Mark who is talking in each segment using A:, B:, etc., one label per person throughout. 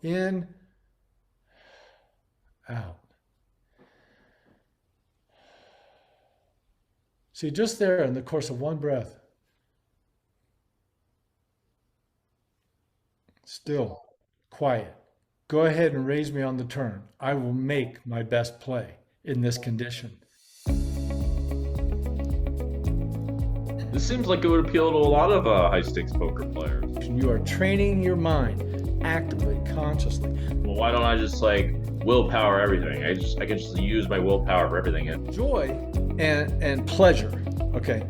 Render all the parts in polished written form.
A: In, out. See, just there in the course of one breath, still, quiet. Go ahead and raise me on the turn. I will make my best play in this condition.
B: This seems like it would appeal to a lot of high stakes poker players.
A: You are training your mind actively, consciously.
B: Well, why don't I just like willpower everything? I can just use my willpower for everything.
A: Joy and pleasure, okay,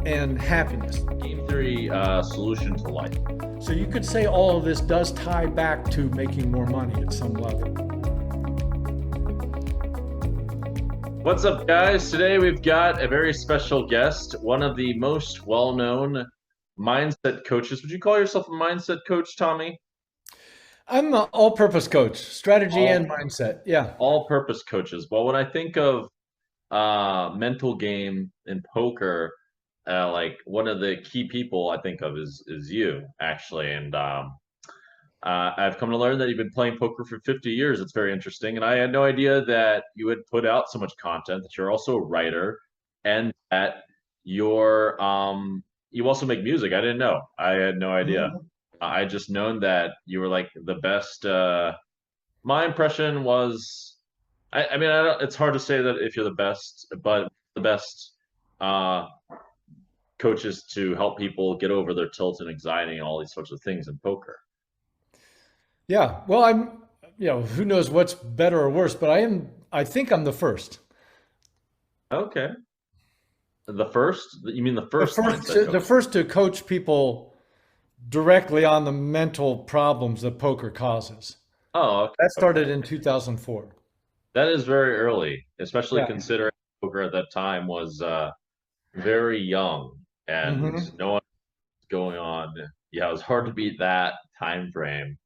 A: and happiness.
B: Game theory solution to life.
A: So you could say all of this does tie back to making more money at some level.
B: What's up, guys? Today we've got a very special guest, one of the most well-known mindset coaches. Would you call yourself a mindset coach, Tommy?
A: I'm an all-purpose coach, strategy and mindset. Yeah.
B: All-purpose coaches. Well, when I think of mental game in poker, like one of the key people I think of is you, actually. And I've come to learn that you've been playing poker for 50 years. It's very interesting. And I had no idea that you had put out so much content, that you're also a writer, and that you also make music. I didn't know. I had no idea.
A: Mhm.
B: I just known that you were like the best. My impression was, I mean, it's hard to say that if you're the best, but the best uh, coaches to help people get over their tilt and anxiety and all these sorts of things in poker.
A: Yeah. Well, who knows what's better or worse, but I think I'm the first.
B: Okay. The first? You mean the
A: The
B: first
A: first
B: mindset
A: to, the
B: coach?
A: first to coach people directly on the mental problems that poker causes.
B: Oh, okay,
A: That
B: okay.
A: started in 2004.
B: That is very early, especially
A: Yeah.
B: considering poker at that time was very young and
A: Hmm.
B: no one was going on. Yeah, it was hard to beat that time frame.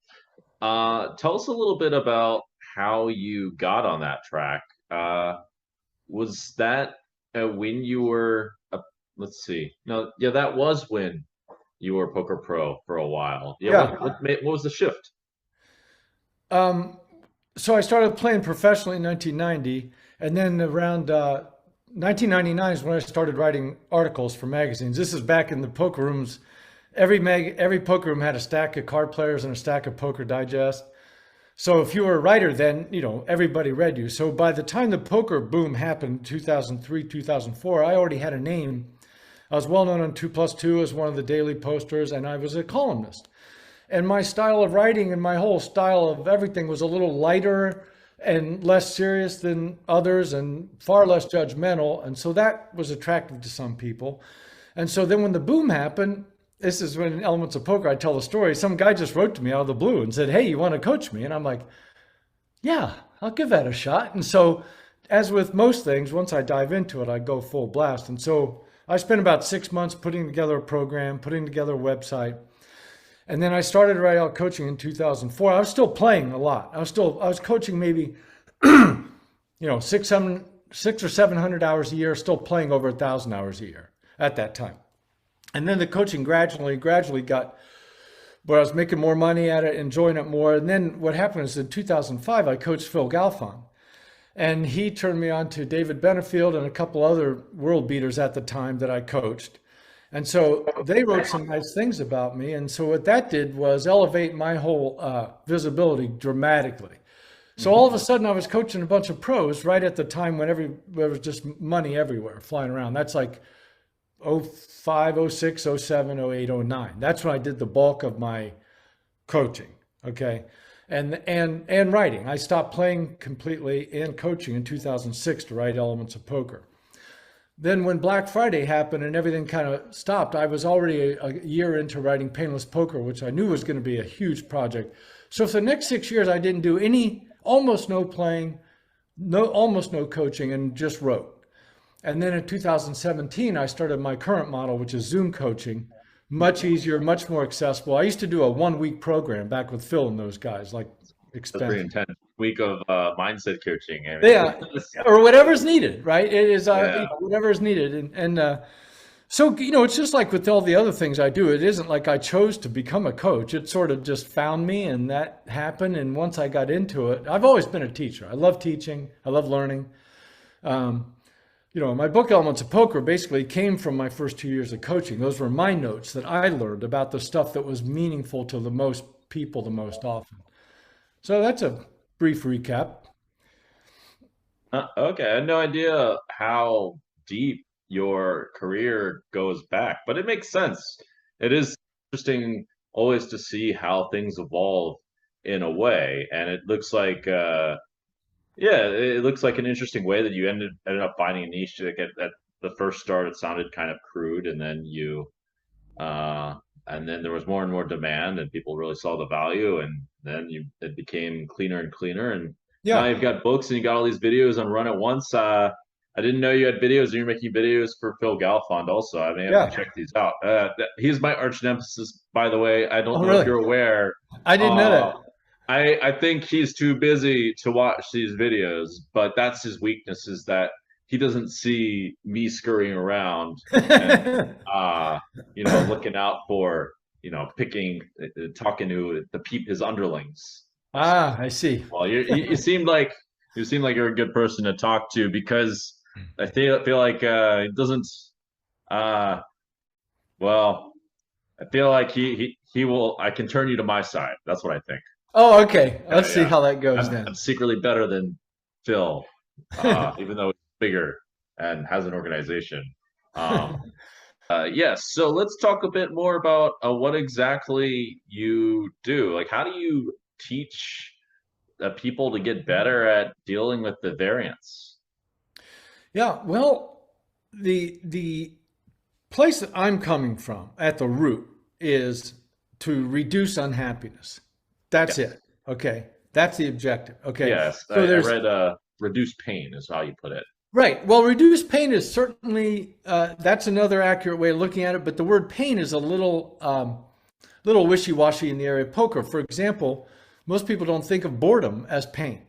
B: Tell us a little bit about how you got on that track. Was that when you were, let's see, no, yeah, that was when you were poker pro for a while. Yeah,
A: Yeah.
B: what was the shift?
A: Um, so I started playing professionally in 1990, and then around 1999 is when I started writing articles for magazines. This is back in the poker rooms. Every poker room had a stack of card players and a stack of Poker Digest. So if you were a writer, then everybody read you. So by the time the poker boom happened, 2003, 2004, I already had a name. I was well known on 2+2 as one of the daily posters, and I was a columnist. And my style of writing and my whole style of everything was a little lighter and less serious than others and far less judgmental. And so that was attractive to some people. And so then when the boom happened, this is when in Elements of Poker, I tell the story. Some guy just wrote to me out of the blue and said, "Hey, you want to coach me?" And I'm like, "Yeah, I'll give that a shot." And so, as with most things, once I dive into it, I go full blast. And so I spent about 6 months putting together a program, putting together a website. And then I started right out coaching in 2004. I was still playing a lot. I was coaching maybe, 6 or 700 hours a year, still playing over 1,000 hours a year at that time. And then the coaching gradually got where I was making more money at it, enjoying it more. And then what happened is in 2005, I coached Phil Galfond. And he turned me on to David Benefield and a couple other world beaters at the time that I coached. And so they wrote some nice things about me. And so what that did was elevate my whole visibility dramatically. So all of a
B: Mhm.
A: sudden I was coaching a bunch of pros right at the time when there was just money everywhere flying around. That's like '05, '06, '07, '08, '09. That's when I did the bulk of my coaching. Okay. And writing. I stopped playing completely and coaching in 2006 to write Elements of Poker. Then when Black Friday happened and everything kind of stopped, I was already a year into writing Painless Poker, which I knew was going to be a huge project. So for the next 6 years, I didn't do almost no playing, almost no coaching, and just wrote. And then in 2017, I started my current model, which is Zoom coaching, much easier, much more accessible. I used to do a 1 week program back with Phil and those guys, like
B: That's pretty
A: expensive.
B: intense. Week of mindset coaching. I mean,
A: Yeah, or whatever's needed, right? It is,
B: yeah.
A: whatever is needed, and So, it's just like with all the other things I do. It isn't like I chose to become a coach. It sort of just found me and that happened. And once I got into it, I've always been a teacher. I love teaching. I love learning. Um, my book Elements of Poker basically came from my first 2 years of coaching. Those were my notes that I learned about the stuff that was meaningful to the most people the most often. So that's a brief recap.
B: Okay, I had no idea how deep your career goes back, but it makes sense. It is interesting always to see how things evolve in a way, and it looks like, yeah, it looks like an interesting way that you ended up finding a niche. Like at the first start, it sounded kind of crude, uh, and then there was more and more demand, and people really saw the value, and then it became cleaner and cleaner, and now
A: Yeah.
B: you've got books and you got all these videos on Run At Once. I didn't know you had videos, and you're making videos for Phil Galfond also. I may have to
A: Yeah.
B: check these out. He's my arch nemesis, by the way. I don't
A: Oh,
B: know if
A: really?
B: you're aware.
A: I didn't know
B: Uh, I think he's too busy to watch these videos, but that's his weakness is that he doesn't see me scurrying around and
A: that.
B: uh looking out for, picking talking to his underlings.
A: I see.
B: Well, you seemed like you're a good person to talk to because I feel like it doesn't uh well, I feel like he will I can turn you to my side. That's what I think.
A: Oh, okay.
B: Yeah,
A: Let's see
B: yeah.
A: how that goes
B: I'm
A: then.
B: secretly better than Phil, even though he's bigger and has an organization. Um, yes, so let's talk a bit more about what exactly you do. Like, how do you teach people to get better at dealing with the variance?
A: Yeah, well, the place that I'm coming from at the root is to reduce unhappiness. That's
B: Yes,
A: it. Okay. That's the objective. Okay.
B: yes.
A: So
B: I
A: there's
B: read reduce pain is how you put it.
A: right. Well, reduce pain is certainly that's another accurate way of looking at it, but the word pain is a little wishy-washy in the area of poker. For example, most people don't think of boredom as pain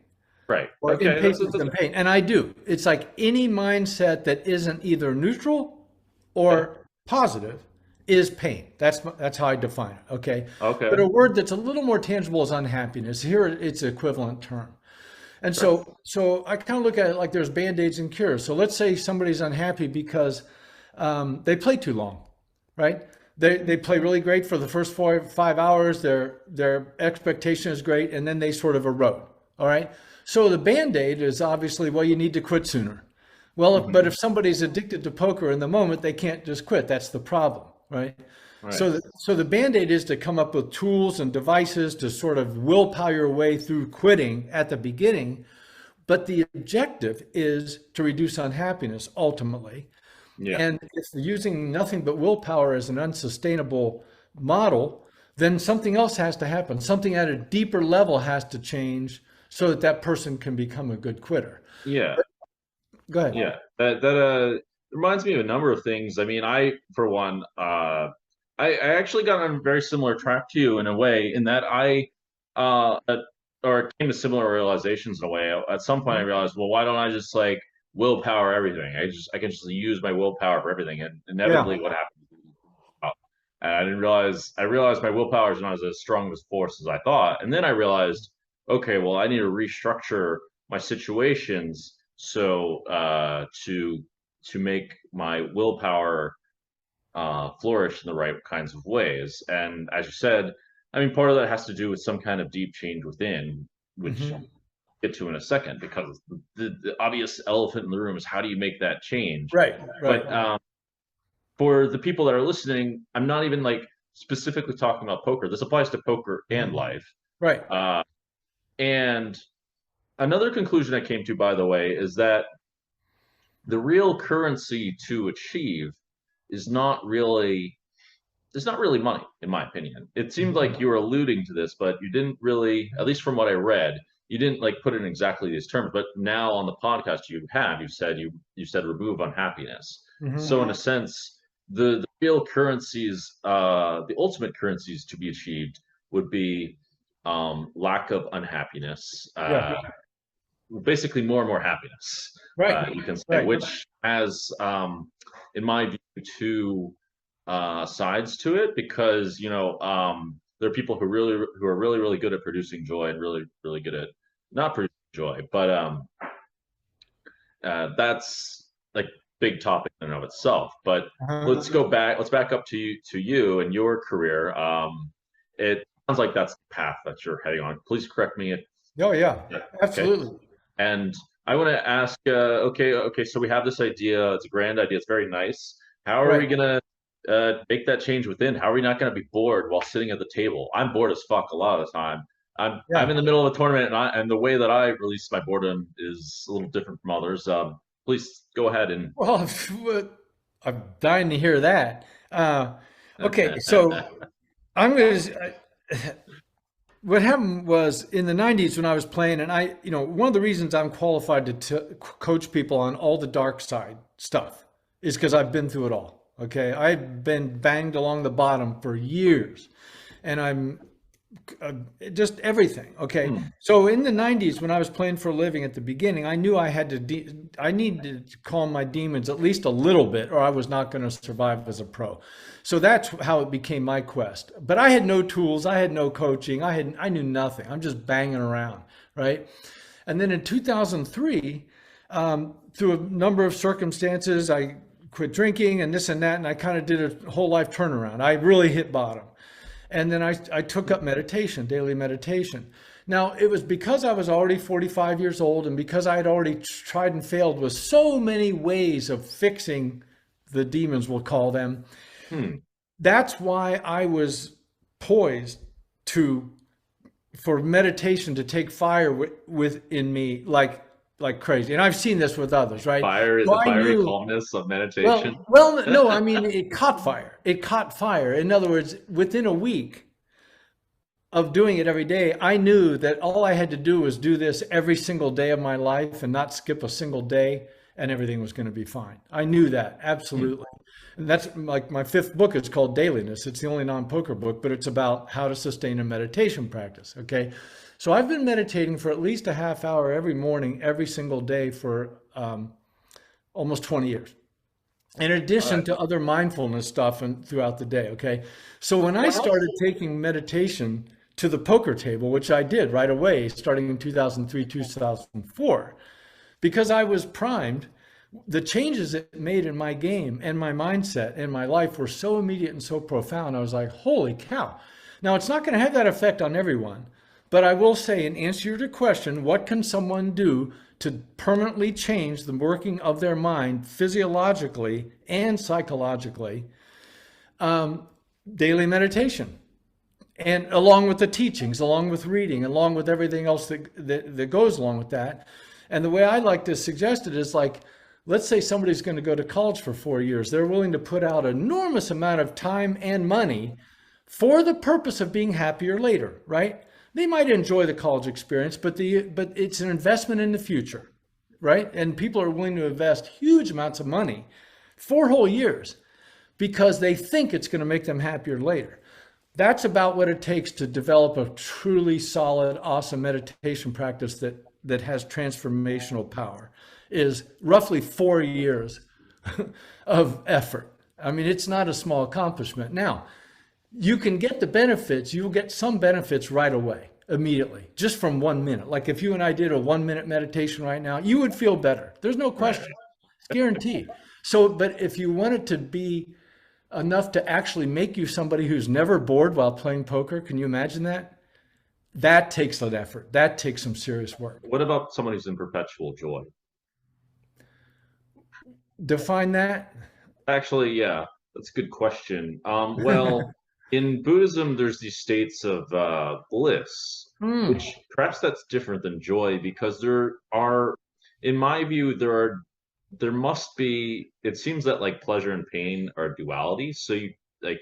B: Right.
A: or
B: Okay.
A: impatience and pain. And I do. It's like any mindset that isn't either neutral
B: Okay.
A: or positive is pain. That's how I define it. Okay. But
B: Okay.
A: a word that's a little more tangible is unhappiness. Here it's an equivalent term. And
B: Sure.
A: so I kind of look at it like there's band-aids and cures. So let's say somebody's unhappy because they play too long, right? They play really great for the first 5 hours. Their expectation is great, and then they sort of erode. All right. So the band-aid is obviously, well, you need to quit sooner. Well, but
B: Hmm.
A: if somebody's addicted to poker in the moment, they can't just quit. That's the problem, right?
B: Right.
A: So the band-aid is to come up with tools and devices to sort of willpower your way through quitting at the beginning. But the objective is to reduce unhappiness ultimately.
B: Yeah.
A: And if using nothing but willpower as an unsustainable model, then something else has to happen. Something at a deeper level has to change so that that person can become a good quitter.
B: Yeah.
A: Go ahead.
B: Yeah, that reminds me of a number of things. I mean, I for one, I actually got on a very similar track to you in a way, in that or came to similar realizations in a way. At some point, I
A: Mhm.
B: realized, well, why don't I just like willpower everything? I can just use my willpower for everything, and
A: Yeah.
B: inevitably, what happens? And I realized my willpower is not as strong as force as I thought. And then I realized, okay, well, I need to restructure my situations so to make my willpower flourish in the right kinds of ways. And as you said, I mean, part of that has to do with some kind of deep change within, which
A: Hmm.
B: I'll get to in a second, because the obvious elephant in the room is how do you make that change?
A: Right. Right.
B: But for the people that are listening, I'm not even like specifically talking about poker. This applies to poker and life.
A: Right.
B: Uh, and another conclusion I came to, by the way, is that the real currency to achieve is not really it's not really money, in my opinion. It seemed like you were alluding to this, but you didn't really, at least from what I read, you didn't like put it in exactly these terms. But now on the podcast you said remove unhappiness.
A: Hmm.
B: So in a sense, the real currencies, the ultimate currencies to be achieved would be lack of unhappiness,
A: Yeah.
B: basically more and more happiness.
A: Right.
B: You can say,
A: Right.
B: which has, in my view, two sides to it, because there are people who are really really good at producing joy and really really good at not producing joy, but that's like big topic in and of itself. But
A: Uh-huh.
B: let's back up to you and your career. It sounds like that's the path that you're heading on. Please correct me if
A: Oh yeah,
B: yeah, okay.
A: absolutely.
B: And I want to ask, okay, so we have this idea. It's a grand idea. It's very nice. How are we
A: Right.
B: gonna make that change within? How are we not gonna be bored while sitting at the table? I'm bored as fuck a lot of the time. I'm
A: Yeah.
B: in the middle of a tournament, and the way that I release my boredom is a little different from others. Please go ahead and.
A: Well, I'm dying to hear that. Okay, so I'm going to. What happened was in the 90s when I was playing, and one of the reasons I'm qualified to coach people on all the dark side stuff is because I've been through it all. Okay. I've been banged along the bottom for years, and I'm uh, just everything. Okay.
B: Hmm.
A: So in the 90s, when I was playing for a living at the beginning, I knew I had to, I needed to calm my demons at least a little bit, or I was not going to survive as a pro. So that's how it became my quest. But I had no tools. I had no coaching. I knew nothing. I'm just banging around. Right. And then in 2003, through a number of circumstances, I quit drinking and this and that. And I kind of did a whole life turnaround. I really hit bottom. And then I took up meditation, daily meditation. Now, it was because I was already 45 years old and because I had already tried and failed with so many ways of fixing the demons, we'll call them.
B: Hmm.
A: That's why I was poised to for meditation to take fire within me like crazy. And I've seen this with others, right?
B: Fire,
A: So
B: the
A: I
B: fiery
A: knew
B: calmness of meditation.
A: well, no, I mean it caught fire. It caught fire. In other words, within a week of doing it every day, I knew that all I had to do was do this every single day of my life and not skip a single day, and everything was going to be fine. I knew that
B: Hmm.
A: absolutely. And that's like my fifth book is called Dailiness. It's the only non-poker book, but it's about how to sustain a meditation practice. Okay. So I've been meditating for at least a half hour every morning, every single day for almost 20 years in
B: All right.
A: addition to other mindfulness stuff and throughout the day. Okay. So when I
B: What else?
A: started taking meditation to the poker table, which I did right away, starting in 2003, 2004, because I was primed, the changes it made in my game and my mindset and my life were so immediate and so profound. I was like, holy cow. Now, it's not going to have that effect on everyone, but I will say, in answer to your question, what can someone do to permanently change the working of their mind physiologically and psychologically? Daily meditation. And along with the teachings, along with reading, along with everything else that goes along with that. And the way I like to suggest it is like, let's say somebody's going to go to college for 4 years. They're willing to put out an enormous amount of time and money for the purpose of being happier later, right? They might enjoy the college experience, but it's an investment in the future, right? And people are willing to invest huge amounts of money 4 whole years because they think it's going to make them happier later. That's about what it takes to develop a truly solid, awesome meditation practice that has transformational power. Is roughly 4 years of effort. I mean, it's not a small accomplishment. Now, you can get the benefits. You'll get some benefits right away, immediately, just from 1 minute. Like if you and I did a 1 minute meditation right now, you would feel better. There's no
B: Right.
A: question. It's guaranteed. So, but if you want it to be enough to actually make you somebody who's never bored while playing poker, can you imagine that? That takes an effort. That takes some serious work.
B: What about someone who's in perpetual joy?
A: Define that.
B: Actually, yeah, that's a good question. Well, in Buddhism, there's these states of bliss,
A: Hmm.
B: which perhaps that's different than joy, because there are, in my view, there must be. It seems that like pleasure and pain are dualities. So you like,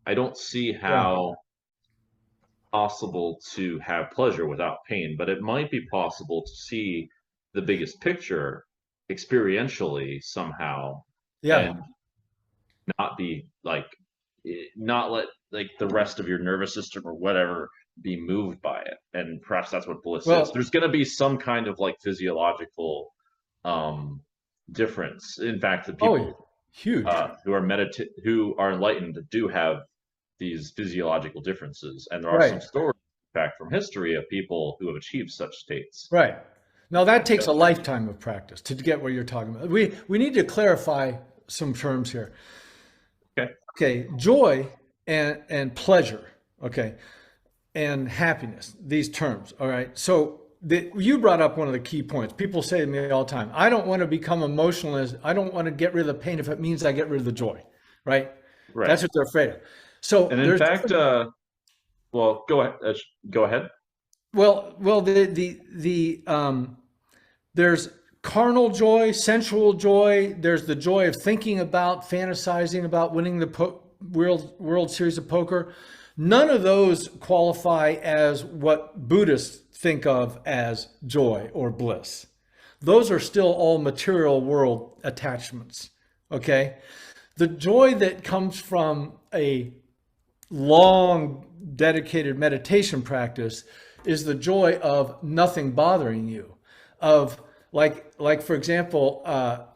B: I don't see
A: Yeah.
B: how possible to have pleasure without pain, but it might be possible to see the biggest picture experientially somehow
A: Yeah.
B: and not be like not let like the rest of your nervous system or whatever be moved by it. And perhaps that's what bliss is.
A: Well,
B: There's going to be some kind of like physiological um, difference. In fact, the
A: Oh,
B: people
A: huge.
B: who are enlightened do have these physiological differences, and there are some
A: Right.
B: stories, in fact, from history of people who have achieved such states.
A: Right. Now that takes a lifetime of practice to get what you're talking about. We need to clarify some terms here.
B: Okay,
A: Okay, joy and pleasure. Okay, and happiness. These terms. All right. So you brought up one of the key points. People say to me all the time, "I don't want to become emotionless. I don't want to get rid of the pain if it means I get rid of the joy." Right.
B: right.
A: That's what they're afraid of. So
B: And in
A: there's
B: fact, well, go ahead. Go ahead.
A: well there's carnal joy, sensual joy. There's the joy of thinking about, fantasizing about winning the World Series of Poker. None of those qualify as what Buddhists think of as joy or bliss. Those are still all material world attachments. Okay. The joy that comes from a long, dedicated meditation practice is the joy of nothing bothering you, of like for example,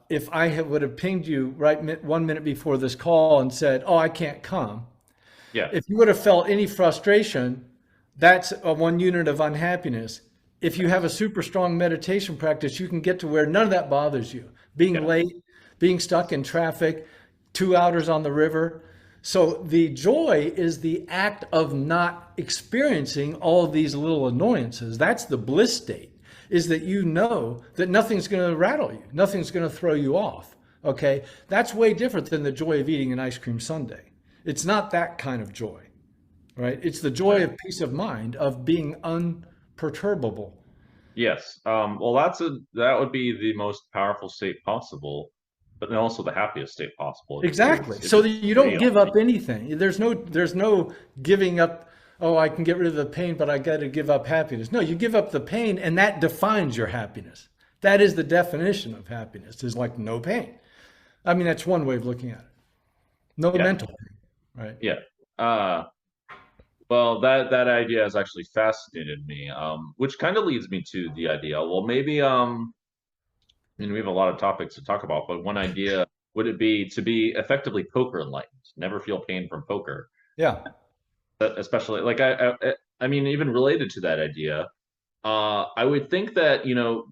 A: if would have pinged you right 1 minute before this call and said, "Oh, I can't come,"
B: Yeah,
A: if you would have felt any frustration, that's a 1 unit of unhappiness. If you have a super strong meditation practice, you can get to where none of that bothers you. Being
B: yeah,
A: late, being stuck in traffic, 2 hours on the river. So the joy is the act of not experiencing all of these little annoyances. That's the bliss state, is that you know that nothing's going to rattle you, nothing's going to throw you off. Okay. That's way different than the joy of eating an ice cream sundae. It's not that kind of joy, right? It's the joy
B: right.
A: of peace of mind, of being unperturbable.
B: Yes. Well, that would be the most powerful state possible, but then also the happiest state possible
A: Exactly.
B: if
A: So that
B: it's
A: you don't
B: real.
A: give up anything. There's no giving up, oh, I can get rid of the pain, but I got to give up happiness. No, you give up the pain and that defines your happiness. That is the definition of happiness, is like no pain. I mean, that's one way of looking at it. No
B: Yeah,
A: mental pain, right?
B: yeah. Uh, well, that idea has actually fascinated me, which kind of leads me to the idea. Well, maybe I mean, we have a lot of topics to talk about, but one idea would it be to be effectively poker enlightened, never feel pain from poker,
A: Yeah.
B: especially like I mean, even related to that idea. I would think that,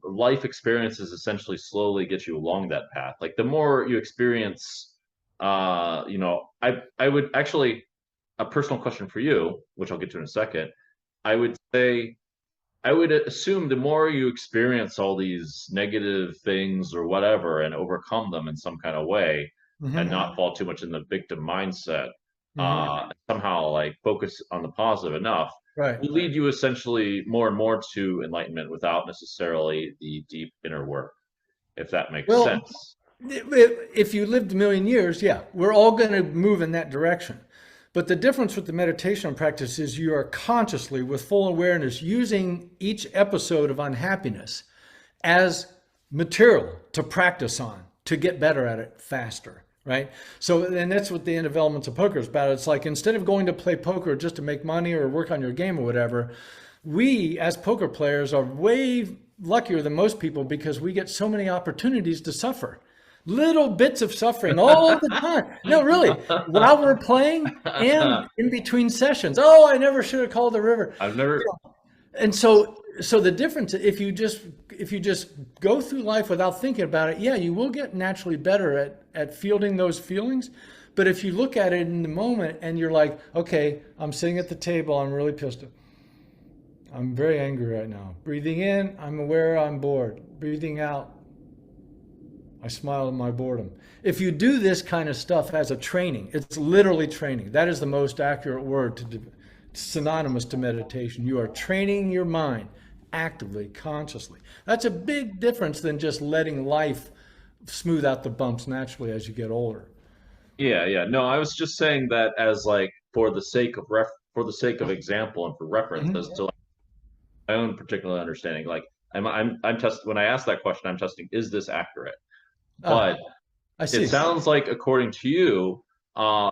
B: life experiences essentially slowly get you along that path. Like the more you experience, I would actually, a personal question for you, which I'll get to in a second. I would say, I would assume the more you experience all these negative things or whatever and overcome them in some kind of way and
A: Mm-hmm.
B: not fall too much in the victim mindset,
A: Mm-hmm.
B: somehow like focus on the positive enough
A: Right.
B: will lead you essentially more and more to enlightenment without necessarily the deep inner work, if that makes
A: Well,
B: sense.
A: if you lived a million years, yeah, we're all going to move in that direction. But the difference with the meditation practice is you are consciously, with full awareness, using each episode of unhappiness as material to practice on, to get better at it faster, right? So, and that's what the end of Elements of Poker is about. It's like instead of going to play poker just to make money or work on your game or whatever, we as poker players are way luckier than most people because we get so many opportunities to suffer. Little bits of suffering all the time. No, really, while we're playing and in between sessions. Oh, I never should have called the river.
B: I've never,
A: And so the difference, if you just go through life without thinking about it, yeah, you will get naturally better at fielding those feelings. But if you look at it in the moment and you're like, okay, I'm sitting at the table, I'm really pissed. I'm very angry right now. Breathing in, I'm aware I'm bored. Breathing out, I smile at my boredom. If you do this kind of stuff as a training, it's literally training. That is the most accurate word to do, synonymous to meditation. You are training your mind actively, consciously. That's a big difference than just letting life smooth out the bumps naturally as you get older.
B: yeah, yeah. No, I was just saying that as like for the sake of example and for reference as
A: Mhm.
B: to like, my own particular understanding. Like I'm test when I ask that question, I'm testing, is this accurate?
A: Ah,
B: But
A: I
B: it
A: see.
B: sounds like, according to you,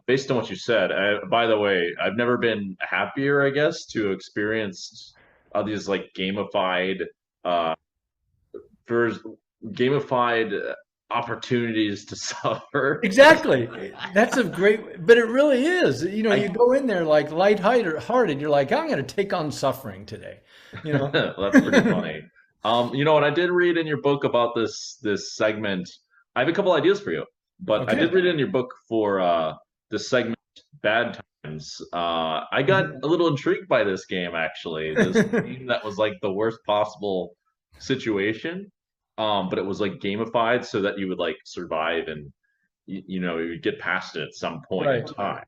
B: based on what you said, by the way, I've never been happier, I guess, to experience these like gamified uh, vers- gamified opportunities to suffer.
A: Exactly. That's a great, but it really is. You know, you
B: I
A: go in there like lighthearted. You're like, I'm going to take on suffering today. You know.
B: That's pretty funny. You know what? I did read in your book about this segment. I have a couple ideas for you, but I did
A: Okay.
B: read in your book for this segment, Bad Times. I got
A: Mhm.
B: a little intrigued by this game actually. This game that was like the worst possible situation, but it was like gamified so that you would like survive and you know you would get past it at some point in
A: Right.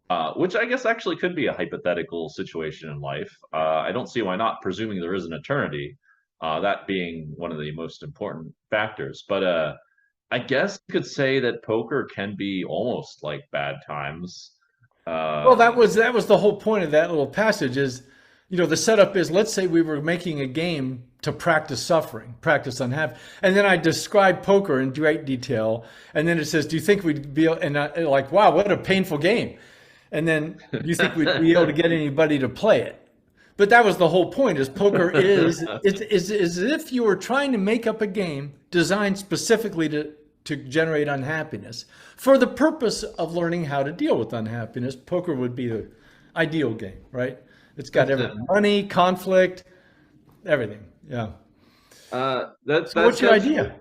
B: time. Which I guess actually could be a hypothetical situation in life. I don't see why not, presuming there is an eternity, that being one of the most important factors. But I guess you could say that poker can be almost like bad times.
A: Well,
B: Uh,
A: that was the whole point of that little passage is, you know, the setup is, let's say we were making a game to practice suffering, practice unhappy. And then I describe poker in great detail. And then it says, do you think we'd be, and I, like, wow, what a painful game. And then do you think we'd be able to get anybody to play it? But that was the whole point is poker is as if you were trying to make up a game designed specifically to generate unhappiness. For the purpose of learning how to deal with unhappiness, poker would be the ideal game, right? It's got everything. Money, conflict, everything. Yeah. So
B: that's
A: what's your
B: that's
A: idea?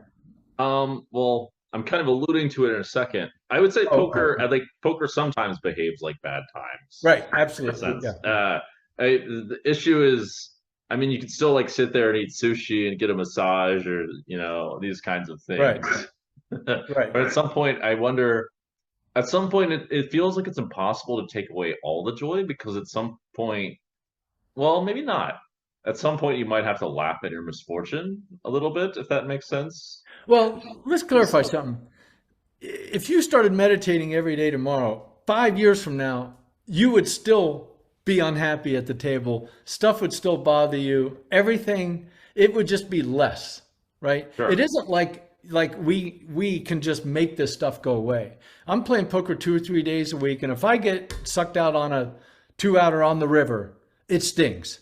B: well, I'm kind of alluding to it in a second. I would say
A: Oh, okay.
B: poker, I think poker sometimes behaves like bad times.
A: Right.
B: In a
A: Absolutely. Yeah.
B: sense. The issue is, I mean, you can still like sit there and eat sushi and get a massage or you know these kinds of
A: Right.
B: things.
A: Right.
B: But at some point, I wonder. At some point, it feels like it's impossible to take away all the joy because at some point, well, maybe not. At some point, you might have to laugh at your misfortune a little bit, if that makes sense.
A: Well, let's clarify something. If you started meditating every day tomorrow, 5 years from now, you would still be unhappy at the table. Stuff would still bother you. Everything, it would just be less, right? It
B: Sure.
A: isn't like we can just make this stuff go away. I'm playing poker 2 or 3 days a week, and if I get sucked out on a 2-outer on the river, it stings,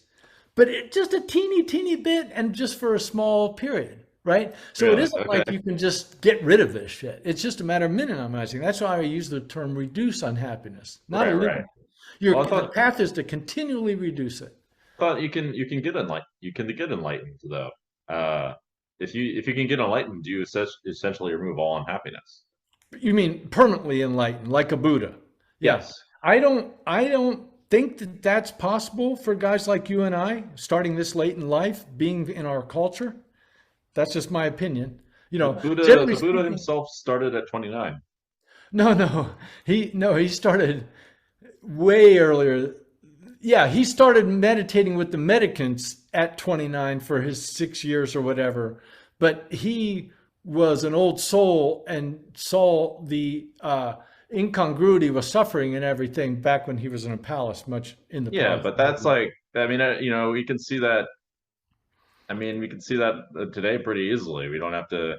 A: but just a teeny bit and just for a small period, right? So it
B: Really?
A: isn't
B: Okay.
A: like you can just get rid of this shit. It's just a matter of minimizing. That's why I use the term reduce unhappiness, not
B: Right, right.
A: eliminate. Your
B: Well,
A: the path is to continually reduce it.
B: thought you can get enlightened. You can get enlightened though. Uh, if you can get enlightened, you essentially remove all unhappiness.
A: You mean permanently enlightened, like a Buddha? Yeah.
B: Yes.
A: I don't think that that's possible for guys like you and I, starting this late in life, being in our culture. That's just my opinion. You
B: The
A: know,
B: Buddha,
A: generally
B: the Buddha
A: speaking,
B: himself started at 29.
A: no, he started way earlier. Yeah, he started meditating with the Medicants at 29 for his 6 years or whatever. But he was an old soul and saw the incongruity with suffering and everything back when he was in a palace, much in the
B: Yeah,
A: palace.
B: but that's like, I mean, you know, we can see that. I mean, we can see that today pretty easily. We don't have to, you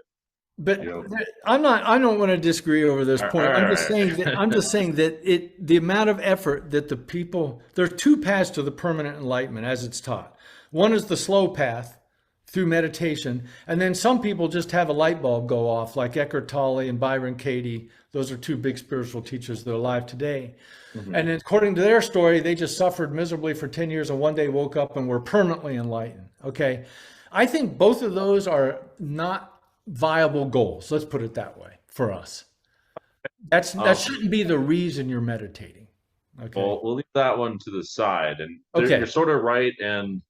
A: But
B: know.
A: I'm not. I don't want to disagree over this
B: All
A: point. I'm just
B: right.
A: saying that. I'm just saying that the amount of effort that the people. There are two paths to the permanent enlightenment, as it's taught. One is the slow path through meditation, and then some people just have a light bulb go off, like Eckhart Tolle and Byron Katie. Those are two big spiritual teachers that are alive today.
B: Mhm.
A: And according to their story, they just suffered miserably for 10 years and one day woke up and were permanently enlightened. Okay. I think both of those are not viable goals. Let's put it that way for us. That
B: Um,
A: shouldn't be the reason you're meditating. Okay.
B: well, we'll leave that one to the side, and you're
A: Okay.
B: sort of right and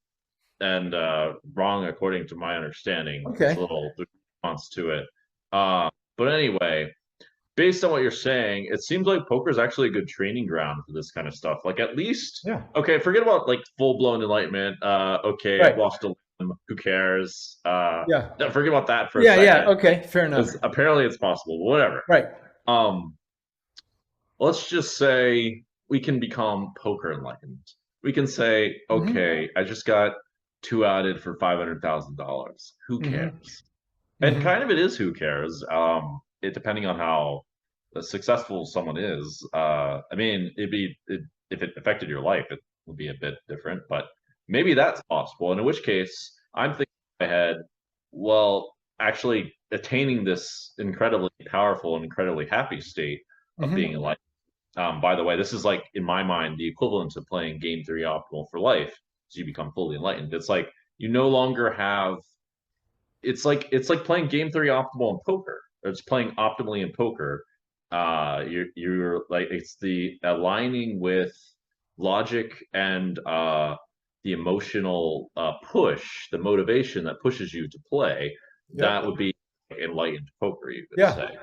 B: wrong according to my understanding. There's a
A: Okay.
B: little response to it. But anyway, based on what you're saying, it seems like poker is actually a good training ground for this kind of stuff. Like at least,
A: Yeah.
B: okay, forget about like full blown enlightenment. Okay, I've
A: Right.
B: lost a limb. Who cares?
A: Yeah.
B: No, forget about that for a
A: Yeah. Yeah.
B: second,
A: Okay. Fair enough.
B: because apparently it's possible. But whatever.
A: Right.
B: Um, let's just say we can become poker enlightened. We can say,
A: Hmm.
B: okay, I just got two outed for $500,000. Who
A: Hmm.
B: cares? And
A: Hmm.
B: kind of it is who cares. It depending on how successful someone is. I mean, if it affected your life, it would be a bit different. But maybe that's possible. And in which case, I'm thinking in my head, well. actually attaining this incredibly powerful and incredibly happy state of being
A: Hmm.
B: enlightened. By the way, this is like in my mind the equivalent to playing game theory optimal for life, so you become fully enlightened. It's like you no longer have. It's like playing game theory optimal in poker. It's playing optimally in poker. You're like it's the aligning with logic and the emotional push, the motivation that pushes you to play.
A: Yep.
B: That would be enlightened poker, you could
A: Yeah.
B: say.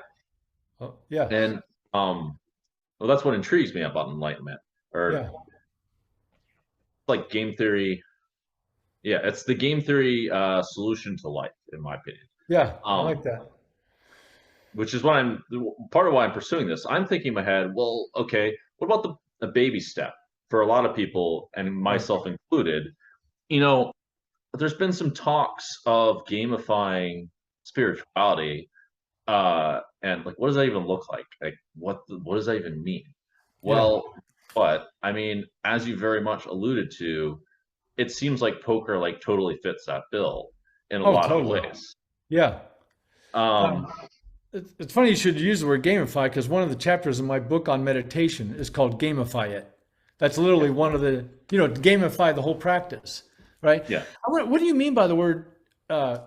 A: Oh, yeah.
B: And well, that's what intrigues me about enlightenment, or
A: Yeah.
B: like game theory. Yeah, it's the game theory solution to life, in my opinion.
A: Yeah. I
B: Um,
A: like that.
B: which is what I'm part of why I'm pursuing this. I'm thinking in my head, well, okay, what about the baby step for a lot of people, and
A: Right.
B: myself included? You know, there's been some talks of gamifying spirituality, and like, what does that even look like? Like, what does that even mean?
A: Yeah.
B: Well, but I mean, as you very much alluded to, it seems like poker like totally fits that bill in a
A: Oh,
B: lot of
A: totally.
B: ways.
A: Yeah.
B: Um,
A: It's funny you should use the word gamify because one of the chapters in my book on meditation is called Gamify It. That's
B: yeah,
A: literally one of the, gamify the whole practice, right?
B: yeah.
A: What do you mean by the word uh,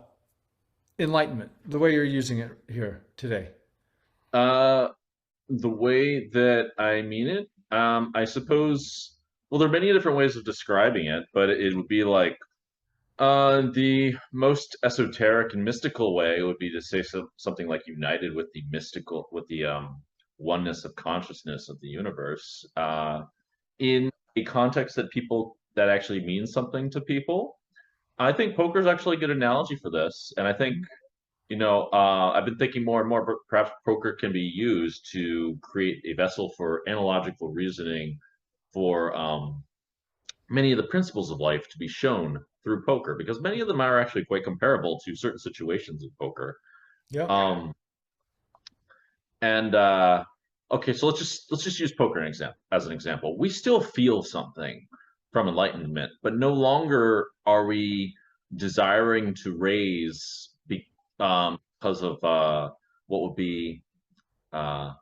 A: enlightenment, the way you're using it here today?
B: Uh, the way that I mean it, I suppose, well, there are many different ways of describing it, but it would be like the most esoteric and mystical way would be to say something like united with the mystical, with the oneness of consciousness of the universe, in a context that actually means something to people. I think poker is actually a good analogy for this, and I think I've been thinking more and more, perhaps poker can be used to create a vessel for analogical reasoning for many of the principles of life to be shown through poker, because many of them are actually quite comparable to certain situations in poker.
A: Yep.
B: Um, and okay, so let's just use poker as an example. We still feel something from enlightenment, but no longer are we desiring to raise because of what would be uh,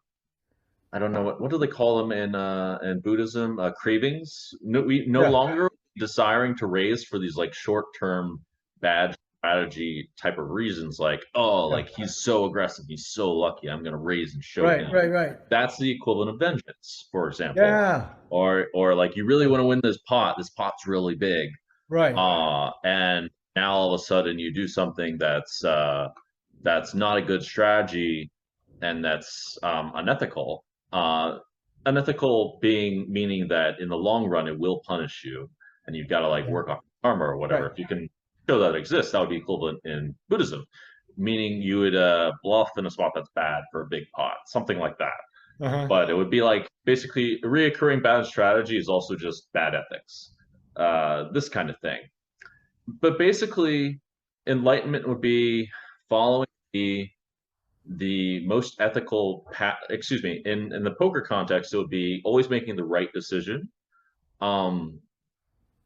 B: I don't know what do they call them in Buddhism, cravings. No, we no
A: Yeah.
B: longer desiring to raise for these like short term bad strategy type of reasons, like, oh,
A: Yeah.
B: like he's so aggressive, he's so lucky, I'm gonna raise and show
A: Right.
B: him.
A: Right. Right.
B: That's the equivalent of vengeance, for example.
A: Yeah.
B: Or like you really want to win this pot's really big,
A: Right.
B: and now all of a sudden you do something that's not a good strategy, and that's unethical. Unethical being meaning that in the long run it will punish you, and you've got to like
A: Yeah.
B: work off karma or whatever.
A: Right.
B: If you can show that it exists, that would be equivalent in Buddhism, meaning you would bluff in a spot that's bad for a big pot, something like that.
A: Uh-huh.
B: But it would be like basically a reoccurring bad strategy is also just bad ethics, this kind of thing. But basically, enlightenment would be following the most ethical path. Excuse me. In the poker context, it would be always making the right decision, um,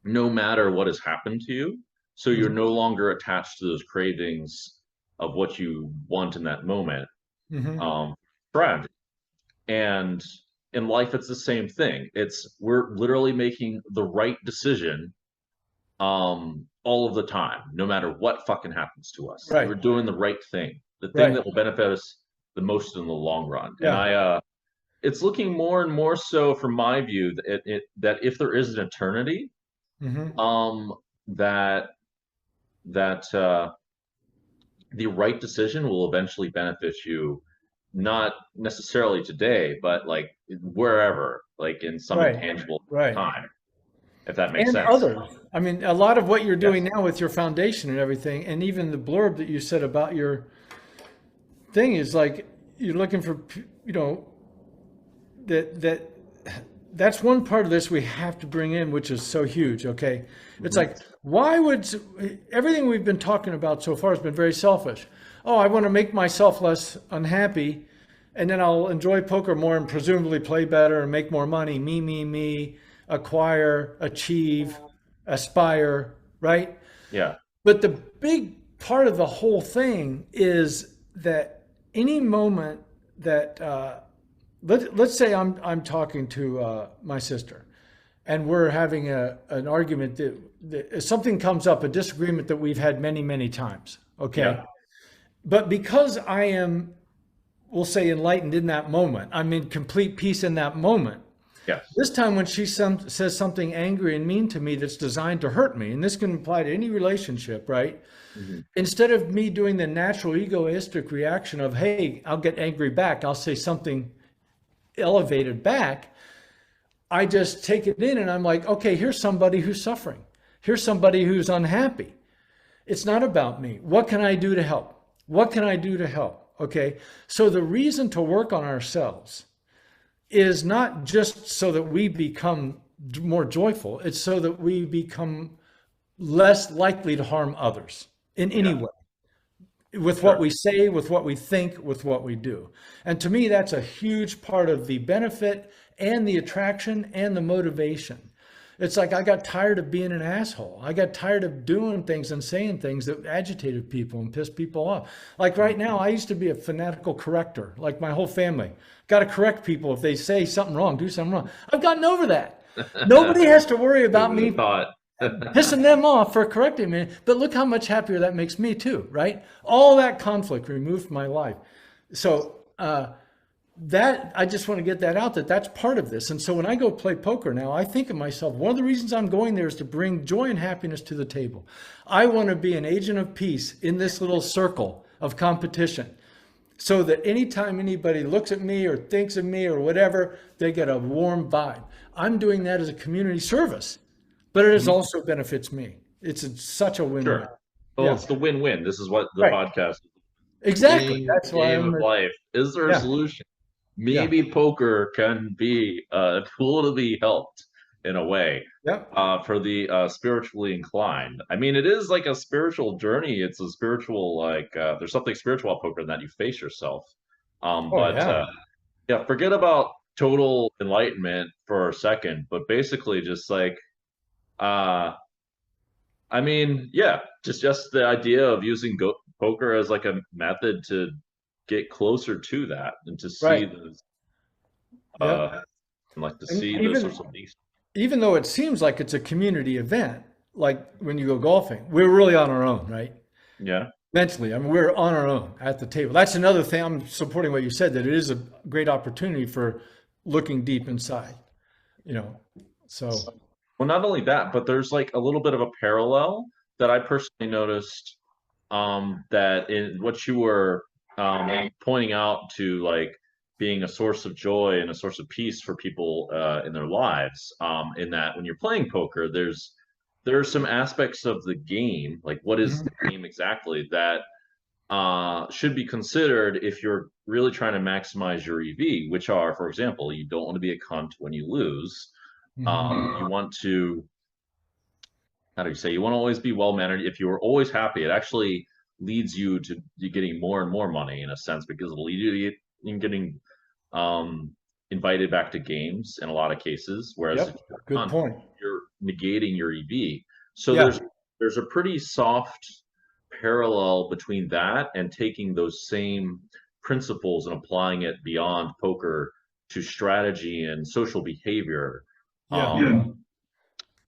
B: no matter what has happened to you. So you're
A: Hmm.
B: no longer attached to those cravings of what you want in that moment.
A: Hmm.
B: Strategy. And in life, it's the same thing. We're literally making the right decision all of the time, no matter what fucking happens to us.
A: Right.
B: We're doing the right thing, the thing
A: Right.
B: that will benefit us the most in the long run. And
A: Yeah.
B: it's looking more and more so from my view that if there is an eternity,
A: Hmm.
B: um, that that the right decision will eventually benefit you, not necessarily today, but like wherever, like in some
A: Right.
B: intangible
A: Right.
B: time, if that makes
A: And
B: sense.
A: others. I mean, a lot of what you're doing
B: Yes.
A: now with your foundation and everything, and even the blurb that you said about your thing is like you're looking for, that that's one part of this we have to bring in, which is so huge. Okay, it's
B: Hmm.
A: like why would everything we've been talking about so far has been very selfish. Oh, I want to make myself less unhappy, and then I'll enjoy poker more and presumably play better and make more money. Me, acquire, achieve, aspire, right?
B: Yeah.
A: But the big part of the whole thing is that any moment that let's say I'm talking to my sister, and we're having an argument that something comes up, a disagreement that we've had many times. Okay,
B: Yeah.
A: but because I am, we'll say, enlightened in that moment, I'm in complete peace in that moment.
B: Yes.
A: This time, when she says something angry and mean to me that's designed to hurt me, and this can apply to any relationship, right?
B: Mhm.
A: Instead of me doing the natural egoistic reaction of, hey, I'll get angry back, I'll say something elevated back, I just take it in and I'm like, okay, here's somebody who's suffering. Here's somebody who's unhappy. It's not about me. What can I do to help? What can I do to help? Okay. So the reason to work on ourselves is not just so that we become more joyful, it's so that we become less likely to harm others in any
B: Yeah.
A: way, with what
B: Sure.
A: we say, with what we think, with what we do. And to me, that's a huge part of the benefit and the attraction and the motivation. It's like I got tired of being an asshole. I got tired of doing things and saying things that agitated people and pissed people off. Like right now, I used to be a fanatical corrector, like my whole family. Got to correct people if they say something wrong, do something wrong. I've gotten over that. Nobody has to worry
B: Who
A: about
B: would have
A: me
B: thought?
A: pissing them off for correcting me. But look how much happier that makes me too, right? All that conflict removed from my life. So that I just want to get that out, that that's part of this. And so when I go play poker now, I think of myself, one of the reasons I'm going there is to bring joy and happiness to the table. I want to be an agent of peace in this little circle of competition, so that anytime anybody looks at me or thinks of me or whatever, they get a warm vibe. I'm doing that as a community service, but it is
B: Mhm.
A: also benefits me. Such a win-win.
B: Sure. Well,
A: Yeah,
B: it's the win-win. This is what the
A: right.
B: podcast is.
A: Exactly.
B: Winning
A: That's why
B: game
A: I'm,
B: of life. Is there a
A: yeah,
B: solution?
A: yeah,
B: Maybe poker can be a tool to be helped in a way
A: yeah.
B: for the spiritually inclined. I mean, it is like a spiritual journey. It's a spiritual, like, there's something spiritual about poker in that you face yourself.
A: Oh,
B: But
A: yeah.
B: yeah, forget about total enlightenment for a second, but basically just like, uh, I mean, yeah, just the idea of using poker as like a method to get closer to that and to see
A: Right.
B: those
A: Yeah.
B: and like to
A: And
B: see those sorts of things.
A: even though it seems like it's a community event, like when you go golfing, we're really on our own, right?
B: Yeah,
A: Mentally, I mean, we're on our own at the table. That's another thing. I'm supporting what you said, that it is a great opportunity for looking deep inside, you know. So,
B: well, not only that, but there's like a little bit of a parallel that I personally noticed, that in what you were pointing out to, like being a source of joy and a source of peace for people in their lives. In that when you're playing poker, there are some aspects of the game, like what is
A: mhm,
B: the game exactly, that should be considered if you're really trying to maximize your EV, which are, for example, you don't want to be a cunt when you lose.
A: mhm.
B: You want to, how do you say, you want to always be well mannered. If you are always happy, it actually leads you to you getting more and more money in a sense, because it'll lead you to getting um, invited back to games in a lot of cases. Whereas if
A: Yep.
B: you're a
A: Good
B: cunt,
A: point.
B: you're negating your EV. So
A: Yeah.
B: there's a pretty soft parallel between that and taking those same principles and applying it beyond poker to strategy and social behavior.
A: Yeah.
B: Yeah.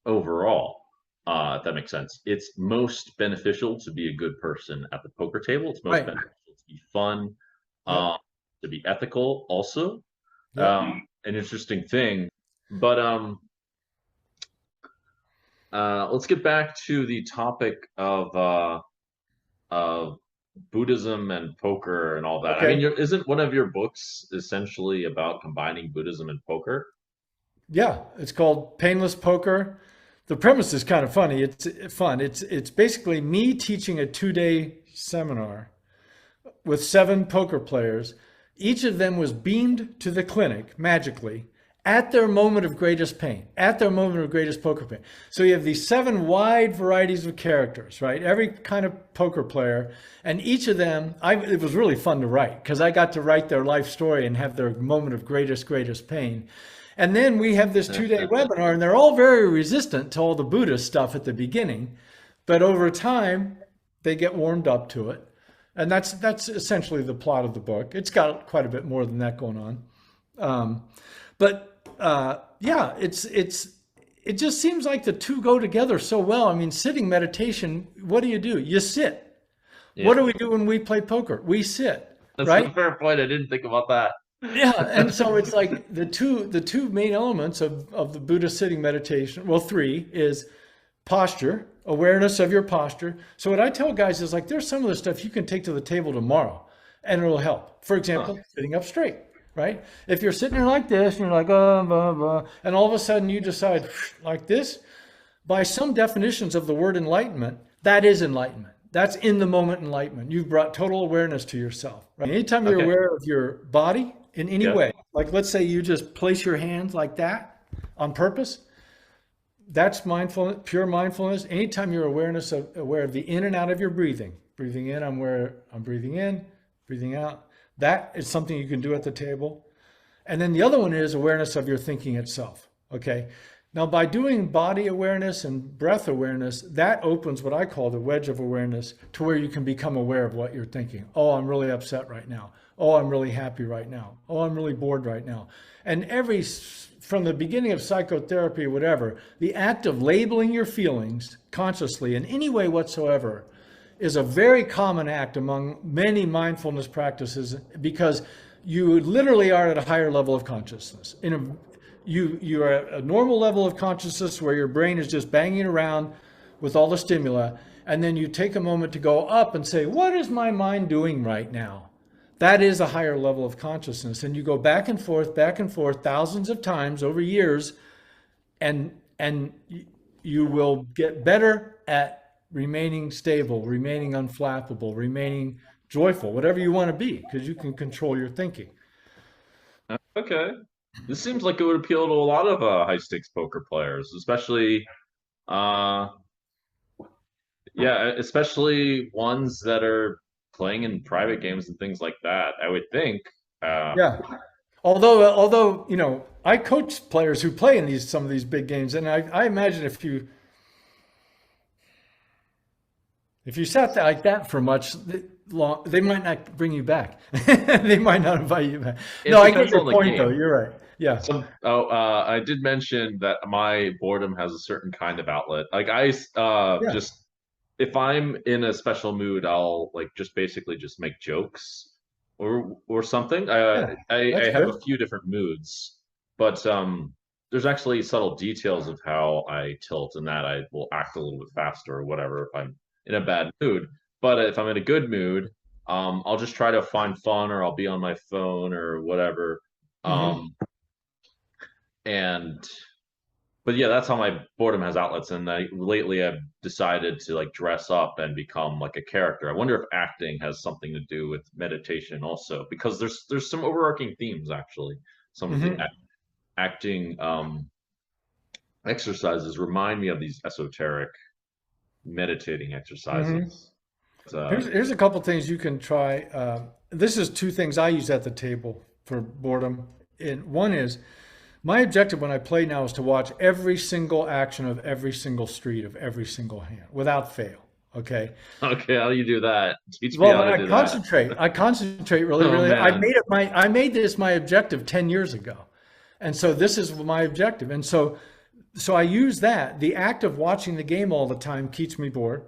B: Overall, if that makes sense. It's most beneficial to be a good person at the poker table. It's most
A: Right.
B: beneficial to be fun,
A: Yep.
B: to be ethical also.
A: Yep.
B: An interesting thing. But let's get back to the topic of Buddhism and poker and all that. I mean,
A: Okay.
B: isn't one of your books essentially about combining Buddhism and poker?
A: Yeah. It's called Painless Poker. The premise is kind of funny. It's fun. It's basically me teaching a 2-day seminar with 7 poker players. Each of them was beamed to the clinic magically at their moment of greatest pain, at their moment of greatest poker pain. So you have these 7 wide varieties of characters, right? Every kind of poker player. And each of them, it was really fun to write because I got to write their life story and have their moment of greatest pain. And then we have this 2-day webinar, and they're all very resistant to all the Buddhist stuff at the beginning. But over time, They get warmed up to it. And that's essentially the plot of the book. It's got quite a bit more than that going on. Um, but yeah, it just seems like the two go together so well. I mean, sitting meditation, what do? You sit.
B: Yeah,
A: What do we do when we play poker? We sit,
B: that's a
A: right?
B: fair point. I didn't think about that.
A: Yeah, and so it's like the two main elements of the Buddhist sitting meditation. Well, three is posture, awareness of your posture. So what I tell guys is like there's some of the stuff you can take to the table tomorrow and it'll help. For
B: Huh.
A: example, sitting up straight, right? If you're sitting there like this and you're like, blah, blah, and all of a sudden you decide like this, by some definitions of the word enlightenment, that is enlightenment. That's in the moment enlightenment. You've brought total awareness to yourself. Right? Anytime you're
B: Okay.
A: aware of your body in any
B: Yeah.
A: way, like let's say you just place your hands like that on purpose, that's mindfulness, pure mindfulness. Anytime you're aware of the in and out of your breathing, breathing in, I'm where I'm breathing in, breathing out. That is something you can do at the table. And then the other one is awareness of your thinking itself. Okay. Now, by doing body awareness and breath awareness, that opens what I call the wedge of awareness to where you can become aware of what you're thinking. Oh, I'm really upset right now. Oh, I'm really happy right now. Oh, I'm really bored right now. And from the beginning of psychotherapy, whatever, the act of labeling your feelings consciously in any way whatsoever is a very common act among many mindfulness practices because you literally are at a higher level of consciousness. You are at a normal level of consciousness where your brain is just banging around with all the stimuli, and then you take a moment to go up and say, what is my mind doing right now? That is a higher level of consciousness. And you go back and forth thousands of times over years, and you will get better at remaining stable, remaining unflappable, remaining joyful, whatever you want to be, because you can control your thinking.
B: Okay. This seems like it would appeal to a lot of high stakes poker players, especially uh yeah, especially ones that are playing in private games and things like that. I would think. Uh
A: Yeah. Although I coach players who play in some of these big games, and I imagine if you sat there like that for much long, they might not bring you back. They might not invite you back. No,
B: it
A: I get
B: depends
A: your
B: on the
A: point though.
B: game.
A: You're right. Yeah.
B: I did mention that my boredom has a certain kind of outlet. Like
A: Yeah.
B: just if I'm in a special mood, I'll like just basically just make jokes or something.
A: Yeah.
B: I
A: That's
B: have a
A: good.
B: few different moods, but there's actually subtle details of how I tilt and that I will act a little bit faster or whatever if I'm in a bad mood. But if I'm in a good mood, I'll just try to find fun or I'll be on my phone or whatever.
A: Hmm.
B: Um, and but yeah, that's how my boredom has outlets. And lately I've decided to like dress up and become like a character. I wonder if acting has something to do with meditation also, because there's some overarching themes actually. Some of the
A: Hmm.
B: acting exercises remind me of these esoteric meditating
A: Hmm.
B: exercises.
A: Here's a couple things you can try. This is two things I use at the table for boredom. And one is my objective when I play now is to watch every single action of every single street of every single hand without fail. Okay.
B: Okay, how do you do that? Teach me
A: Well,
B: how to
A: I
B: do that.
A: concentrate. I concentrate really,
B: Oh
A: really.
B: man.
A: I made this my objective 10 years ago. And so this is my objective. And so I use that. The act of watching the game all the time keeps me bored,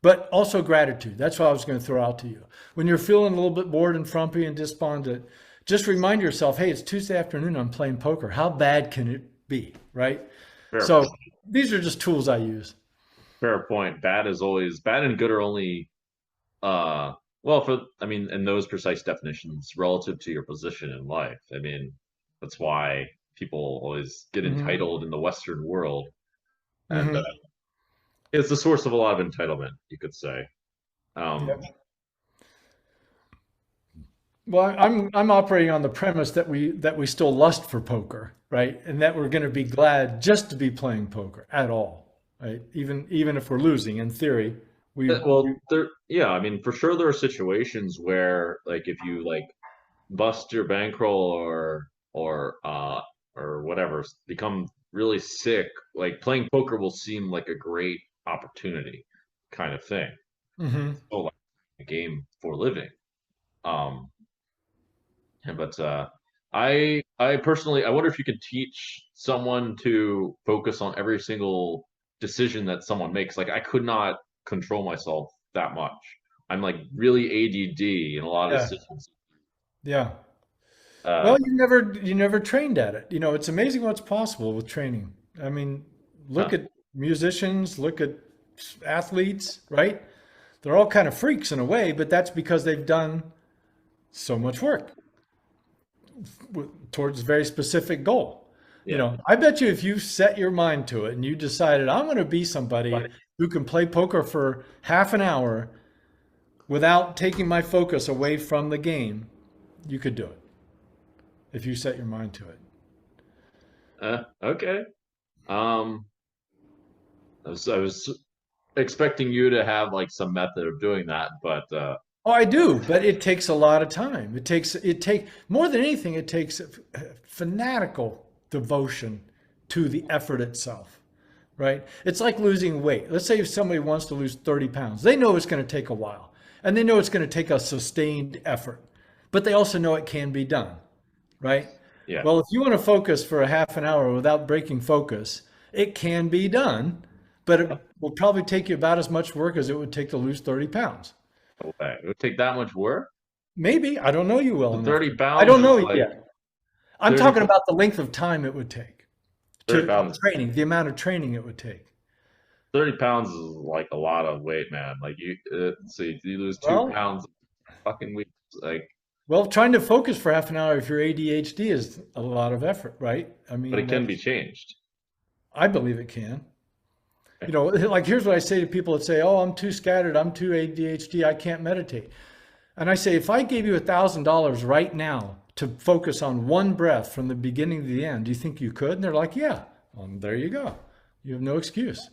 A: but also gratitude. That's what I was going to throw out to you. When you're feeling a little bit bored and frumpy and despondent, just remind yourself, hey, it's Tuesday afternoon. I'm playing poker. How bad can it be? Right.
B: Fair
A: So these are just tools I use.
B: fair point. Bad is always bad and good are only Uh, well, for I mean, in those precise definitions, relative to your position in life. I mean, that's why people always get
A: Hmm.
B: entitled in the Western world, and
A: Hmm.
B: it's the source of a lot of entitlement, you could say.
A: Yeah.
B: Um,
A: Well, I'm operating on the premise that we still lust for poker, right? And that we're going to be glad just to be playing poker at all, right? Even if we're losing, in theory, we
B: well, yeah, I mean, for sure, there are situations where, like, if you like bust your bankroll or whatever, become really sick, like playing poker will seem like a great opportunity. kind of thing.
A: Hmm.
B: So like a game for a living. Um, but I personally, I wonder if you could teach someone to focus on every single decision that someone makes. Like I could not control myself that much. I'm like really ADD in a lot of
A: Yeah.
B: decisions.
A: Yeah.
B: Uh,
A: Well, you never trained at it. It's amazing what's possible with training. I mean, look
B: huh,
A: at musicians, look at athletes, right? They're all kind of freaks in a way, but that's because they've done so much work towards a very specific goal.
B: yeah.
A: I bet you if you set your mind to it and you decided, I'm going to be somebody who can play poker for half an hour without taking my focus away from the game, you could do it if you set your mind to it.
B: Okay. Um, I was expecting you to have like some method of doing that, but
A: Oh, I do, but it takes a lot of time. It take more than anything, it takes fanatical devotion to the effort itself, right? It's like losing weight. Let's say if somebody wants to lose 30 pounds, they know it's going to take a while and they know it's going to take a sustained effort, but they also know it can be done, right?
B: yeah.
A: Well, if you want to focus for a half an hour without breaking focus, it can be done, but it will probably take you about as much work as it would take to lose 30 pounds.
B: Okay. It would take that much work.
A: Maybe. I don't know you well
B: The
A: enough.
B: 30
A: I
B: pounds
A: don't
B: is
A: know you
B: like
A: yet. I'm
B: 30,
A: talking about the length of time it would take
B: 30
A: to
B: pounds.
A: training, the amount of training it would take.
B: 30 pounds is like a lot of weight, man. Like you, so you lose two
A: Well,
B: pounds in fucking weeks. Like,
A: well, trying to focus for half an hour if you're ADHD is a lot of effort, right? I
B: but
A: mean,
B: it can be changed.
A: I believe it can. Like here's what I say to people that say, "Oh, I'm too scattered. I'm too ADHD. I can't meditate." And I say, if I gave you $1,000 right now to focus on one breath from the beginning to the end, do you think you could? And they're like, yeah. Well, there you go. You have no excuse.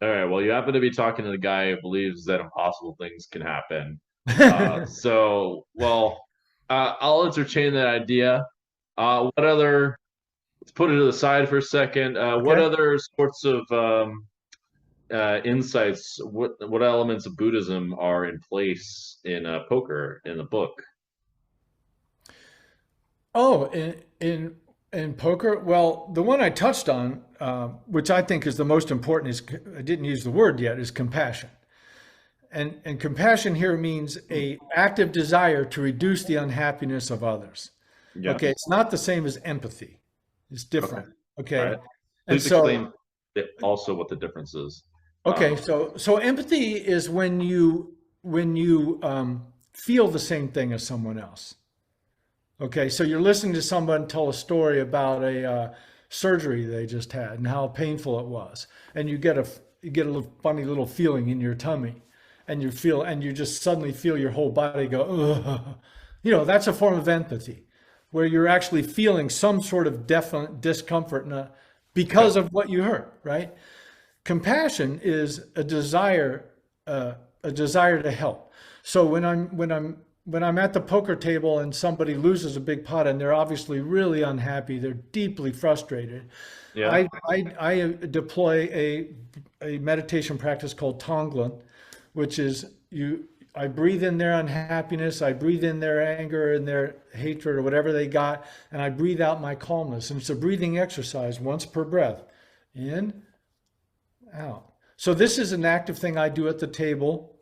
B: All right. Well, you happen to be talking to the guy who believes that impossible things can happen. I'll entertain that idea. What other? Let's put it to the side for a second. What
A: Okay.
B: other sorts of insights? What elements of Buddhism are in place in poker in the book?
A: Oh, in poker, well, the one I touched on, which I think is the most important, is I didn't use the word yet, is compassion. And compassion here means a active desire to reduce the unhappiness of others. Okay,
B: Yes.
A: it's not the same as empathy. It's
B: Okay.
A: different.
B: All
A: Okay.
B: right.
A: And
B: Please
A: so,
B: explain also what the difference is.
A: okay, so empathy is when you feel the same thing as someone else. Okay, so you're listening to someone tell a story about a surgery they just had and how painful it was, and you get a little funny little feeling in your tummy, and you just suddenly feel your whole body go, ugh. That's a form of empathy, where you're actually feeling some sort of definite discomfort
B: Okay.
A: because of what you heard, right? Compassion is a desire to help. So when I'm at the poker table and somebody loses a big pot and they're obviously really unhappy, they're deeply frustrated,
B: Yeah.
A: I deploy a meditation practice called Tonglen, which is I breathe in their unhappiness, I breathe in their anger and their hatred or whatever they got, and I breathe out my calmness. And it's a breathing exercise once per breath. In, out. So this is an active thing I do at the table.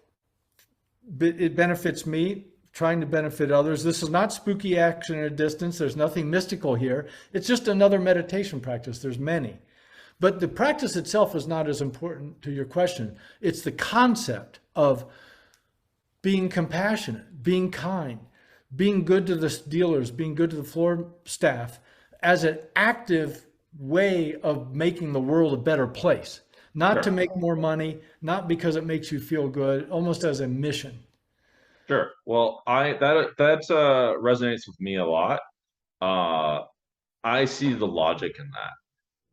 A: It benefits me, trying to benefit others. This is not spooky action at a distance. There's nothing mystical here. It's just another meditation practice. There's many. But the practice itself is not as important to your question. It's the concept of being compassionate, being kind, being good to the dealers, being good to the floor staff as an active way of making the world a better place. Not to
B: Sure.
A: make more money, not because it makes you feel good, almost as a mission.
B: Sure. Well, I that resonates with me a lot. Uh, I see the logic in that.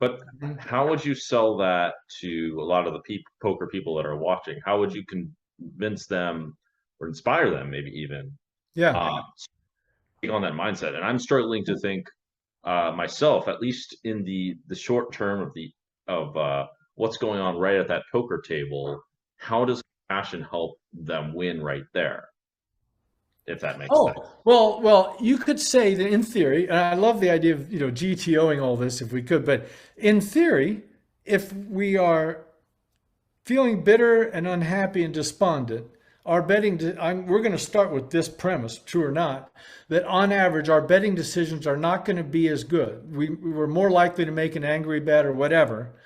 B: But how would you sell that to a lot of the poker people that are watching? How would you convince them or inspire them, maybe even,
A: Yeah.
B: to take on that mindset? And I'm struggling to think myself, at least in the short term of what's going on right at that poker table, how does compassion help them win right there, if that makes sense?
A: Oh, well, you could say that in theory, and I love the idea of, GTOing all this if we could, but in theory, if we are feeling bitter and unhappy and despondent, we're going to start with this premise, true or not, that on average, our betting decisions are not going to be as good. We're more likely to make an angry bet or whatever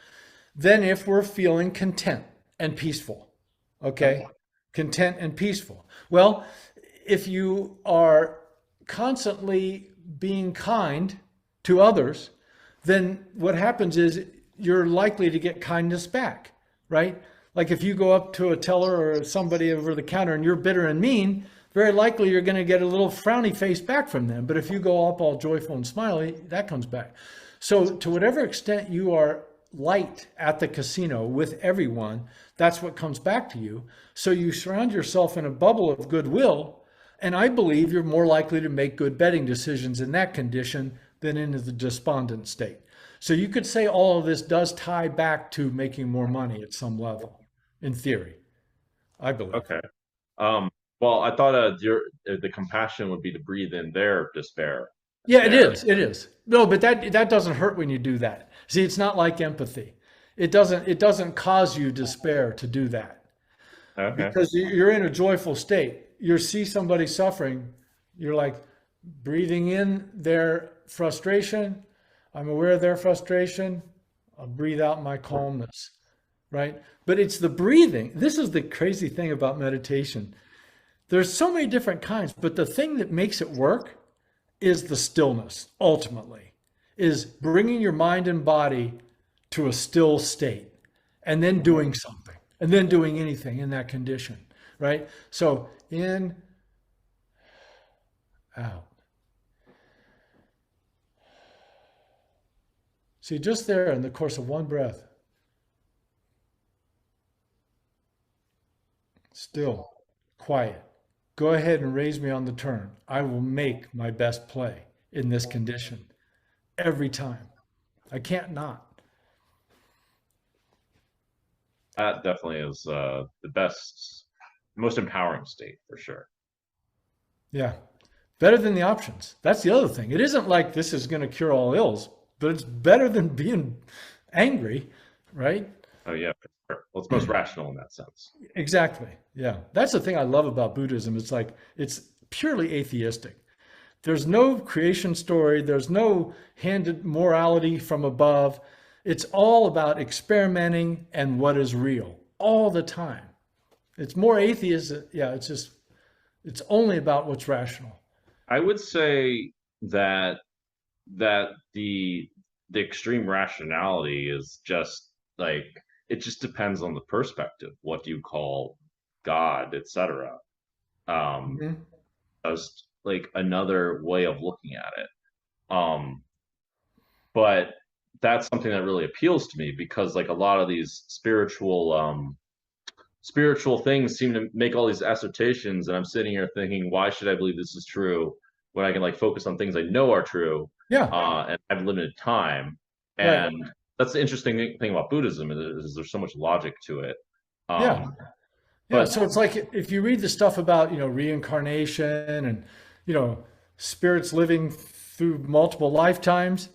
A: than if we're feeling content and peaceful.
B: Okay.
A: Okay? Content and peaceful. Well, if you are constantly being kind to others, then what happens is you're likely to get kindness back, right? Like if you go up to a teller or somebody over the counter and you're bitter and mean, very likely you're going to get a little frowny face back from them. But if you go up all joyful and smiley, that comes back. So, to whatever extent you are light at the casino with everyone, that's what comes back to you. So, you surround yourself in a bubble of goodwill, and I believe you're more likely to make good betting decisions in that condition than in the despondent state. So, you could say all of this does tie back to making more money at some level, in theory, I believe.
B: Okay. Um, well, I thought the compassion would be to breathe in their despair
A: Yeah, it
B: there.
A: is. It is. No, but that doesn't hurt when you do that. See, it's not like empathy. It doesn't cause you despair to do that
B: Okay.
A: because you're in a joyful state. You see somebody suffering, you're like breathing in their frustration. I'm aware of their frustration. I'll breathe out my calmness, right? But it's the breathing. This is the crazy thing about meditation. There's so many different kinds, but the thing that makes it work is the stillness, ultimately, is bringing your mind and body to a still state and then doing something and then doing anything in that condition, right? So in, out. See, just there in the course of one breath, still, quiet. Go ahead and raise me on the turn. I will make my best play in this condition every time. I can't not.
B: That definitely is the best, most empowering state for sure.
A: Yeah. Better than the options. That's the other thing. It isn't like this is going to cure all ills, but it's better than being angry, right?
B: Oh yeah, for sure. Well, it's most rational in that sense.
A: Exactly. Yeah. That's the thing I love about Buddhism. It's like it's purely atheistic. There's no creation story, there's no handed morality from above. It's all about experimenting and what is real all the time. It's more atheist. Yeah, it's only about what's rational.
B: I would say that that the extreme rationality is just like it just depends on the perspective. What do you call God, etc. Um,
A: Mhm.
B: just like another way of looking at it. Um, but that's something that really appeals to me because like a lot of these spiritual things seem to make all these assertions, and I'm sitting here thinking, why should I believe this is true when I can like focus on things I know are true,
A: Yeah,
B: and have limited time.
A: right.
B: And that's the interesting thing about Buddhism is there's so much logic to it.
A: Yeah.
B: um
A: Yeah,
B: but
A: so it's like if you read the stuff about, reincarnation and, you know, spirits living through multiple lifetimes,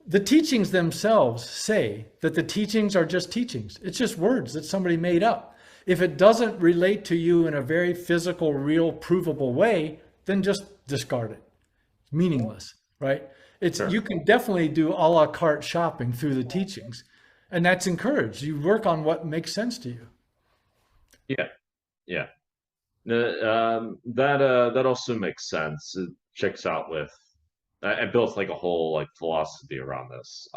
A: the teachings themselves say that the teachings are just teachings. It's just words that somebody made up. If it doesn't relate to you in a very physical, real, provable way, then just discard it. Meaningless, right? It's
B: sure.
A: you can definitely do a la carte shopping through the teachings, and that's encouraged. You work on what makes sense to you.
B: Yeah, yeah. That also makes sense. It checks out with I built like a whole like philosophy around this,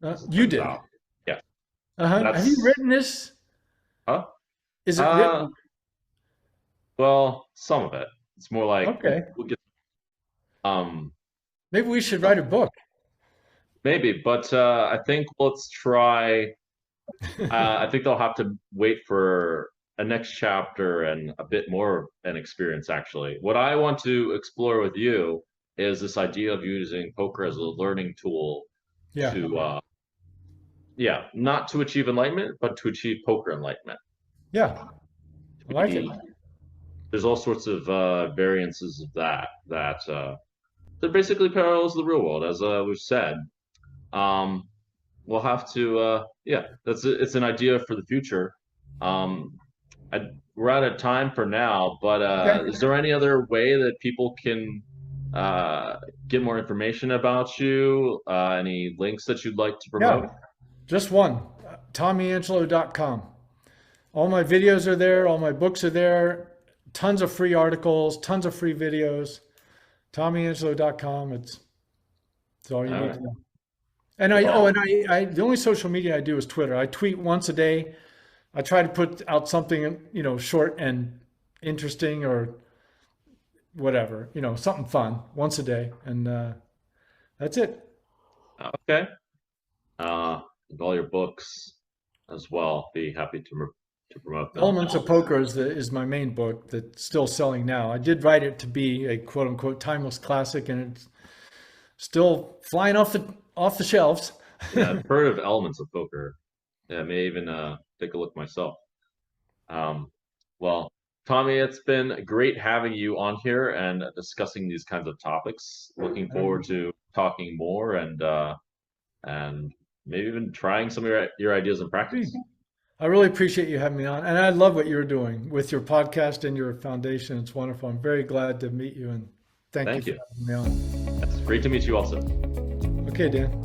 B: as it
A: You
B: turns
A: did.
B: out. Yeah,
A: Uh-huh. Have you
B: that's
A: written this?
B: huh?
A: Is it
B: Uh,
A: written?
B: well, some of it. It's more like
A: Okay.
B: we'll get um
A: Maybe we should
B: uh,
A: write a book.
B: maybe, but I think let's try. I think they'll have to wait for a next chapter and a bit more of an experience. Actually, what I want to explore with you is this idea of using poker as a learning tool
A: Yeah.
B: to Yeah, not to achieve enlightenment, but to achieve poker enlightenment.
A: Yeah, I like it.
B: Be, there's all sorts of variances of that basically parallels the real world, as we've said. Um, we'll have to, yeah, it's an idea for the future. Um, we're out of time for now, but
A: Okay.
B: is there any other way that people can uh, get more information about you? Any links that you'd like to promote?
A: Yeah, just one, TommyAngelo.com. All my videos are there. All my books are there. Tons of free articles, tons of free videos. TommyAngelo.com. It's all you
B: All
A: need
B: right.
A: to know. And
B: Well,
A: the only social media I do is Twitter. I tweet once a day. I try to put out something, short and interesting or whatever, something fun once a day. And that's it.
B: okay. And all your books as well. Be happy to promote them.
A: Elements of Poker is my main book that's still selling now. I did write it to be a quote unquote timeless classic, and it's still flying off the shelves.
B: Yeah, I've heard of elements of poker. Yeah, I may even take a look myself. Um, well, Tommy, it's been great having you on here and discussing these kinds of topics. Looking forward to talking more and maybe even trying some of your ideas in practice.
A: I really appreciate you having me on, and I love what you're doing with your podcast and your foundation. It's wonderful. I'm very glad to meet you, and thank you
B: Thank
A: for
B: you.
A: having me on.
B: It's great to meet you also.
A: Okay, Dan.